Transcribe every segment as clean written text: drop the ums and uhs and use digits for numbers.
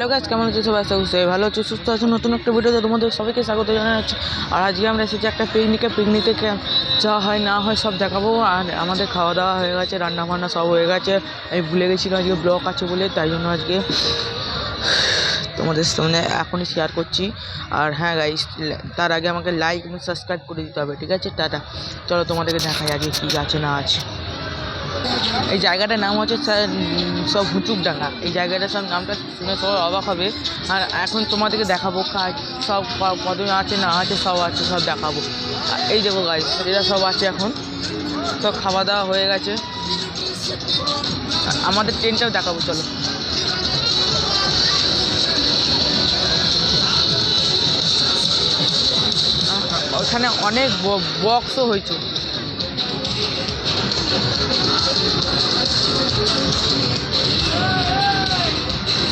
Hello guys, কেমন আছো সবাই? সবাই ভালো আছো, সুস্থ আছো। নতুন একটা ভিডিওতে তোমাদের সবাইকে স্বাগত জানাচ্ছি। আর আজকে আমরা এসেছি একটা পিকনিকে যা হয় না হয় সব দেখাবো। আর আমাদের খাওয়া দাওয়া হয়ে গেছে, রান্না বান্না সব হয়ে গেছে। আমি ভুলে গেছিলাম আজকে ব্লগ আছে বলে, তাই জন্য আজকে তোমাদের সামনে এখনই শেয়ার করছি। আর হ্যাঁ গাইস, তার আগে আমাকে লাইক এবং সাবস্ক্রাইব করে দিতে হবে, ঠিক আছে? টাটা। চলো তোমাদেরকে দেখাই আগে কী আছে না আছে। এই জায়গাটার নাম হচ্ছে সব হুচুকডাঙ্গা। এই জায়গাটার সব নামটা শুনে সবাই অবাক হবে। আর এখন তোমাদেরকে দেখাবো সব কত আছে না আছে, সব আছে, সব দেখাবো। এই দেখো গাইস, এরা সব আছে। এখন সব খাওয়া দাওয়া হয়ে গেছে। আমাদের ট্রেনটাও দেখাবো, চলো। ওখানে অনেক বক্সও হয়েছে।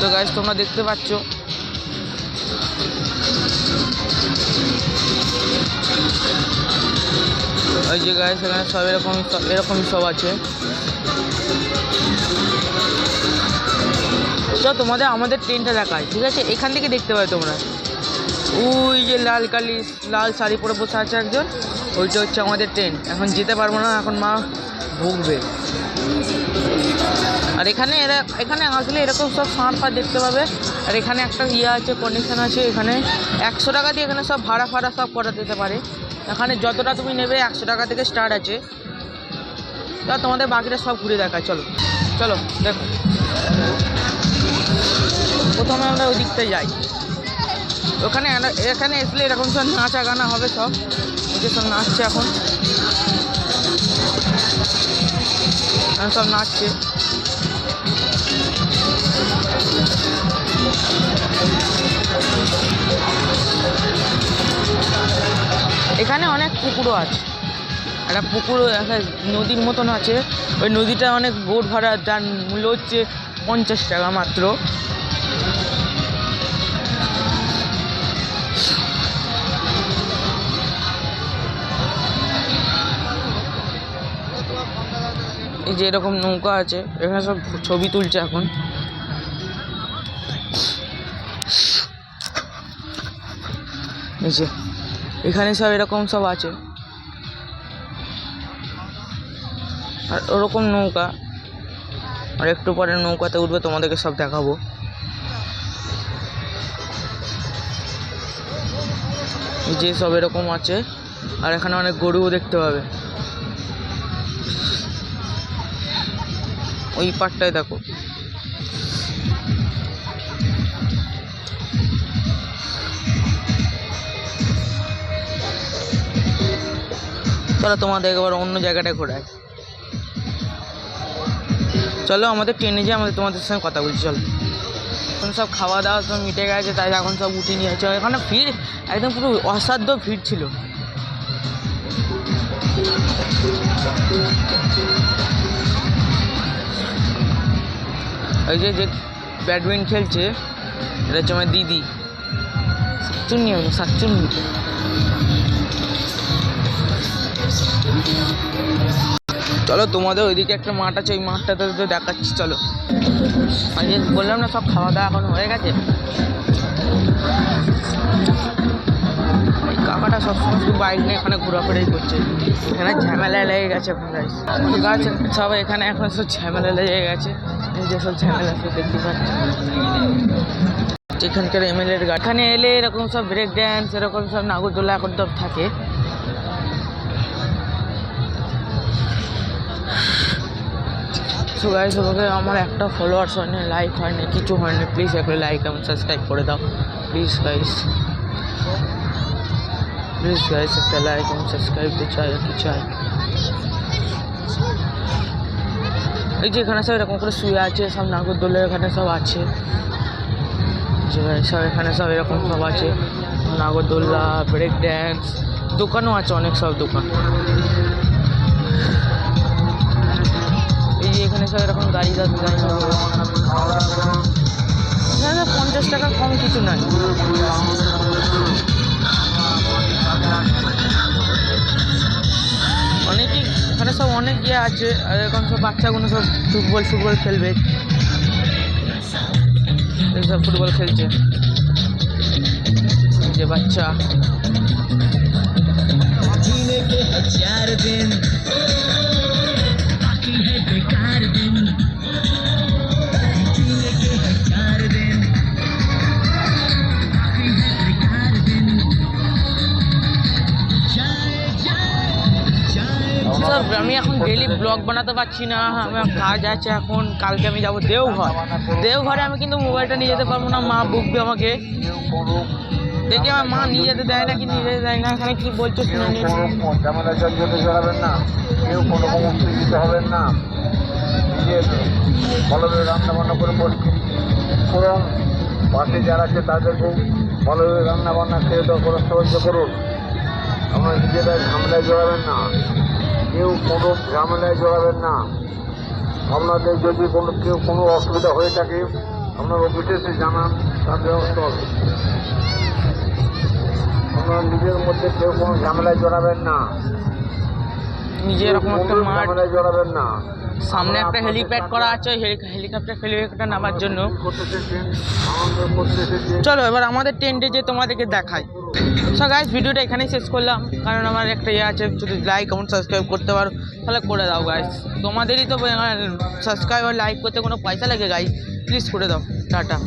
তো গাইস, তোমরা দেখতে পাচ্ছ ওই যে গাইস, এখানে সব এরকমই সব আছে। তো তোমাদের আমাদের ট্রেনটা দেখায়, ঠিক আছে? এখান থেকে দেখতে পাবে তোমরা। ওই যে লাল শাড়ি পরে বসে আছে একজন, ওইটা হচ্ছে আমাদের ট্রেন। এখন যেতে পারবো না, এখন মা ভুগবে। আর এখানে আসলে এরকম সব ফাঁড় দেখতে পাবে। আর এখানে একটা আছে, কন্ডিশন আছে। এখানে 100 টাকা দিয়ে এখানে সব ভাড়া সব করা দিতে পারে। এখানে যতটা তুমি নেবে 100 টাকা থেকে স্টার্ট আছে। তা তোমাদের বাকিটা সব ঘুরে দেখায়, চলো চলো দেখো। প্রথমে আমরা ওই দিকটায় যাই। এখানে আসলে এরকম সব নাচা গানা হবে, সব ওই যে সব নাচছে এখন সব নাচছে। এখানে অনেক পুকুরও আছে। একটা পুকুর, একটা নদীর মতন আছে। ওই নদীটা অনেক বোট ভাড়া, যার মূল্য হচ্ছে 50 টাকা মাত্র। এই যে এরকম নৌকা আছে, এখানে সব ছবি তুলছে এখন। এই যে এখানে সব এরকম সব আছে। আর ওরকম নৌকা, আর একটু পরে নৌকাতে উঠবে, তোমাদেরকে সব দেখাবো। এই যে সব এরকম আছে। আর এখানে অনেক গরুও দেখতে পাবে। ওই পাটটায় দেখো। চলো তোমাদের এবার অন্য জায়গাটায় ঘোরায়। চলো আমাদের ট্রেনে যে তোমাদের সঙ্গে কথা বলছি, চলো। এখন সব খাওয়া দাওয়া সব মিটে গেছে, তাই এখন সব উঠে নিয়ে যাচ্ছে। এখানে ভিড় একদম পুরো অসাধ্য ভিড় ছিল। ওই যে ব্যাডমিন্টন খেলছে, এটা হচ্ছে আমার দিদি। শাকচুন্নি। চলো তোমাদের ওইদিকে একটা মাঠ আছে, ওই মাঠটাতে তো দেখাচ্ছি, চলো। আমি বললাম না সব খাওয়া দাওয়া এখন হয়ে গেছে। কাকাটা সবসময় শুধু বাইক নিয়ে এখানে ঘোরাফেরাই করছে। এখানে ঝামেলা লেগে গেছে এখন গাছ সব। এখানে এখন সব ঝামেলা লেগে গেছে। এই যে সব ঝামেলা সব দেখতে পাচ্ছি। এখানকার MLA-র গাড়ি এখানে এলে এরকম সব ব্রেক ড্যান্স, এরকম সব নাগরদোলা এখন তো থাকে। সো গাইস, ওকে আমার একটা ফলোয়ার্স হয়নি, লাইক হয়নি, কিছু হয়নি। প্লিজ একটা লাইক এবং সাবস্ক্রাইব করে দাও, প্লিজ গাইস। একটা লাইক এবং সাবস্ক্রাইব তো চাই, কি চাই। এই যে এখানে সব এরকম করে শুয়ে আছে, সব নাগরদোলা এখানে সব আছে। সব এখানে সব এরকম সব আছে, নাগরদোলা, ব্রেক ড্যান্স, দোকানও আছে, অনেক সব দোকান। এই যে এখানে সব এরকম গাড়ি এখানে 50 টাকা কম কিছু নাই। অনেকেই এখানে সব অনেক আছে। আর এখন সব বাচ্চাগুলো সব ফুটবল খেলবে। এইসব ফুটবল খেলছে যে বাচ্চা। আমি এখন ডেলি ব্লগ বানাতে পারছি না, আমার কাজ আছে এখন। কালকে আমি যাবো দেওঘর। দেওঘরে আমি কিন্তু মোবাইলটা নিয়ে যেতে পারবো না, মা বকবে আমাকে। দেখি আমার মা নিয়ে যেতে দেয় না কি নিয়ে যেতে দেয় না, এখানে কি বলছো শুনে নিন। কেউ কোনো রকম উত্তেজিত হবেন না, নিজের ভালোভাবে রান্না বান্না করে করুন। পাশে যারা আছে তাদেরকেও ভালোভাবে রান্না বান্না খেয়ে দেওয়া করে সাহায্য করুন। আপনারা নিজেরা ঝামেলায় জড়াবেন না, কেউ কোনো ঝামেলায় জড়াবেন না। আপনাদের যদি কেউ কোনো অসুবিধা হয়ে থাকে আপনার অফিসে এসে জানান, তার ব্যবস্থা হবে। আপনারা নিজের মধ্যে কেউ কোনো ঝামেলায় জড়াবেন না, নিজে এরকম একটা মাঠ, ঝামেলায় জড়াবেন না। সামনে একটা হেলিপ্যাড করা আছে, হেলিকপ্টার নামার জন্য। চলো এবার আমাদের টেন্টে যে তোমাদেরকে দেখাই। সো গাইস, ভিডিওটা এখানেই শেষ করলাম, কারণ আমার একটা আছে, যদি লাইক কমেন্ট সাবস্ক্রাইব করতে পারো তাহলে করে দাও গাইস। তোমাদেরই তো সাবস্ক্রাইব আর লাইক করতে কোনো পয়সা লাগে গাইস, প্লিজ করে দাও। টাটা।